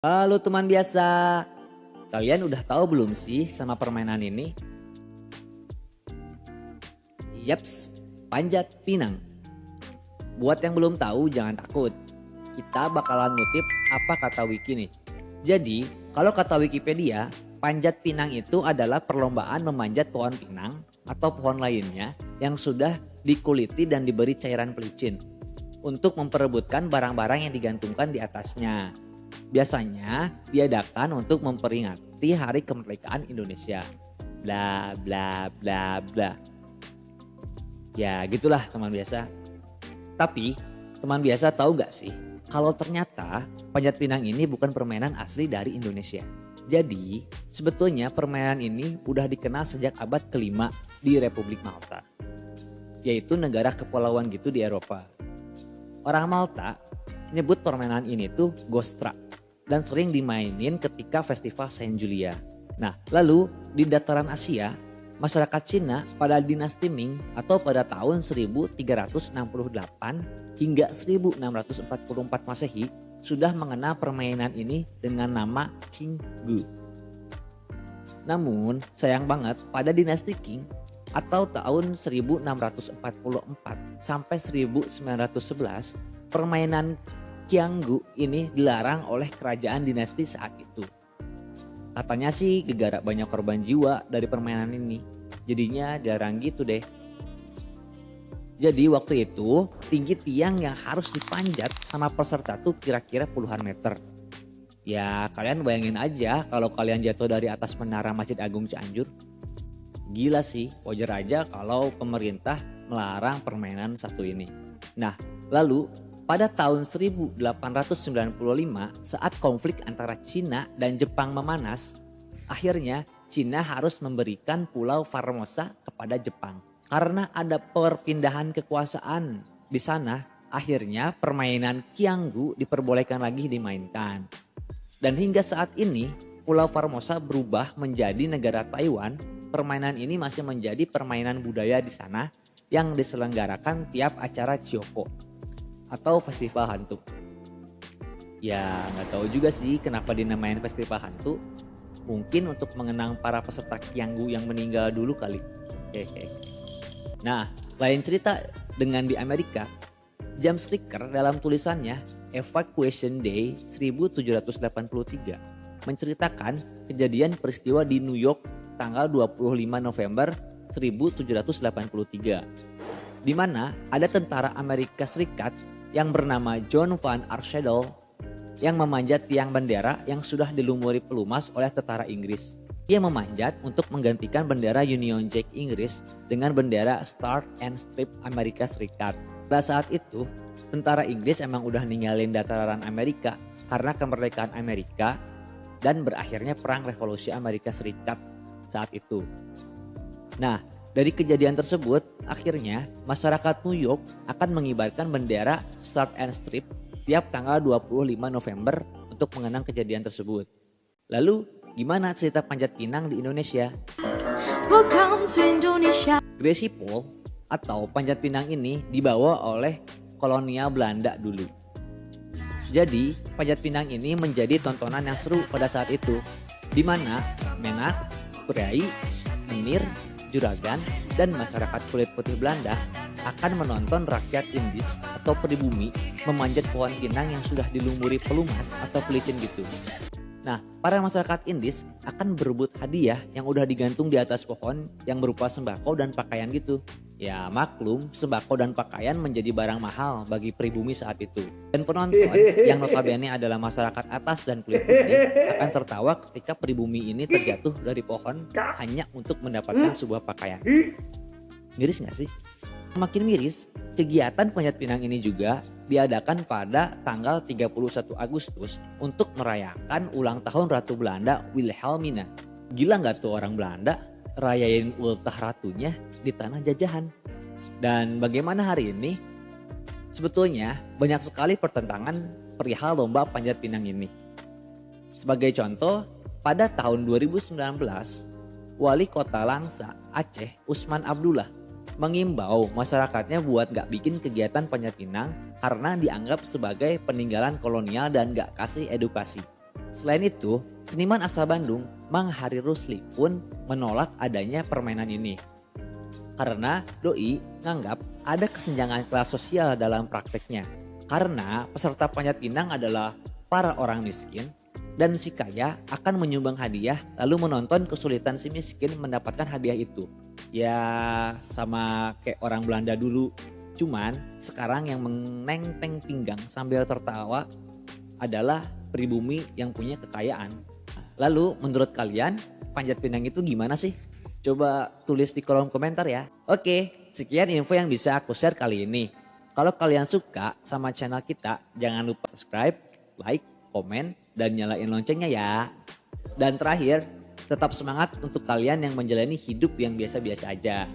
Halo teman biasa, kalian udah tahu belum sih sama permainan ini? Yaps, panjat pinang. Buat yang belum tahu jangan takut, kita bakalan ngutip apa kata wiki nih. Jadi, kalau kata Wikipedia, panjat pinang itu adalah perlombaan memanjat pohon pinang atau pohon lainnya yang sudah dikuliti dan diberi cairan pelicin untuk memperebutkan barang-barang yang digantungkan di atasnya. Biasanya diadakan untuk memperingati Hari Kemerdekaan Indonesia. Bla bla bla bla. Ya gitulah teman biasa. Tapi teman biasa tahu gak sih kalau ternyata panjat pinang ini bukan permainan asli dari Indonesia. Jadi sebetulnya permainan ini udah dikenal sejak abad kelima di Republik Malta. Yaitu negara kepulauan gitu di Eropa. Orang Malta nyebut permainan ini tuh Gostra dan sering dimainin ketika festival Saint Julia. Nah, lalu di dataran Asia, masyarakat Cina pada dinasti Ming atau pada tahun 1368 hingga 1644 Masehi sudah mengenal permainan ini dengan nama Qinggu. Namun, sayang banget pada dinasti Qing atau tahun 1644 sampai 1911, permainan Qianggu ini dilarang oleh kerajaan dinasti saat itu. Katanya sih gegara banyak korban jiwa dari permainan ini. Jadinya jarang gitu deh. Jadi waktu itu tinggi tiang yang harus dipanjat sama peserta tuh kira-kira puluhan meter. Ya kalian bayangin aja kalau kalian jatuh dari atas menara Masjid Agung Cianjur. Gila sih, wajar aja kalau pemerintah melarang permainan satu ini. Nah, lalu pada tahun 1895 saat konflik antara Cina dan Jepang memanas, akhirnya Cina harus memberikan Pulau Formosa kepada Jepang. Karena ada perpindahan kekuasaan di sana, akhirnya permainan Qianggu diperbolehkan lagi dimainkan. Dan hingga saat ini Pulau Formosa berubah menjadi negara Taiwan. Permainan ini masih menjadi permainan budaya di sana yang diselenggarakan tiap acara Cioko atau festival hantu. Ya nggak tahu juga sih kenapa dinamain festival hantu. Mungkin untuk mengenang para peserta Qianggu yang meninggal dulu kali. Hehe. Nah, lain cerita dengan di Amerika. James Ricker dalam tulisannya Evacuation Day 1783 menceritakan kejadian peristiwa di New York tanggal 25 November 1783. Di mana ada tentara Amerika Serikat yang bernama John Van Archdale yang memanjat tiang bendera yang sudah dilumuri pelumas oleh tentara Inggris. Ia memanjat untuk menggantikan bendera Union Jack Inggris dengan bendera Star and Strip Amerika Serikat. Pada saat itu, tentara Inggris emang udah ninggalin dataran Amerika karena kemerdekaan Amerika dan berakhirnya perang revolusi Amerika Serikat saat itu. Nah, dari kejadian tersebut, akhirnya masyarakat New York akan mengibarkan bendera Star and Strip tiap tanggal 25 November untuk mengenang kejadian tersebut. Lalu, gimana cerita panjat pinang di Indonesia? Welcome to Indonesia. Gracie Pole atau panjat pinang ini dibawa oleh kolonial Belanda dulu. Jadi, panjat pinang ini menjadi tontonan yang seru pada saat itu, di mana Menak, Prai, Menir, Juragan, dan masyarakat kulit putih Belanda akan menonton rakyat Indis atau pribumi memanjat pohon pinang yang sudah dilumuri pelumas atau pelicin gitu. Nah, para masyarakat Indis akan berebut hadiah yang udah digantung di atas pohon yang berupa sembako dan pakaian gitu. Ya maklum, sembako dan pakaian menjadi barang mahal bagi pribumi saat itu. Dan penonton yang notabene adalah masyarakat atas dan kulit putih akan tertawa ketika pribumi ini terjatuh dari pohon hanya untuk mendapatkan sebuah pakaian. Miris gak sih? Makin miris, kegiatan panjat pinang ini juga diadakan pada tanggal 31 Agustus untuk merayakan ulang tahun Ratu Belanda Wilhelmina. Gila gak tuh orang Belanda rayain ultah ratunya di tanah jajahan. Dan bagaimana hari ini? Sebetulnya banyak sekali pertentangan perihal lomba panjat pinang ini. Sebagai contoh, pada tahun 2019, Wali Kota Langsa, Aceh, Usman Abdullah mengimbau masyarakatnya buat gak bikin kegiatan panjat pinang karena dianggap sebagai peninggalan kolonial dan gak kasih edukasi. Selain itu, seniman asal Bandung, Mang Hari Rusli pun menolak adanya permainan ini. Karena doi nganggap ada kesenjangan kelas sosial dalam prakteknya. Karena peserta panjat pinang adalah para orang miskin dan si kaya akan menyumbang hadiah lalu menonton kesulitan si miskin mendapatkan hadiah itu. Ya sama kayak orang Belanda dulu. Cuman sekarang yang menenteng pinggang sambil tertawa adalah pribumi yang punya kekayaan. Lalu menurut kalian panjat pinang itu gimana sih? Coba tulis di kolom komentar ya. Oke, sekian info yang bisa aku share kali ini. Kalau kalian suka sama channel kita, jangan lupa subscribe, like, komen, dan nyalain loncengnya ya. Dan terakhir, tetap semangat untuk kalian yang menjalani hidup yang biasa-biasa aja.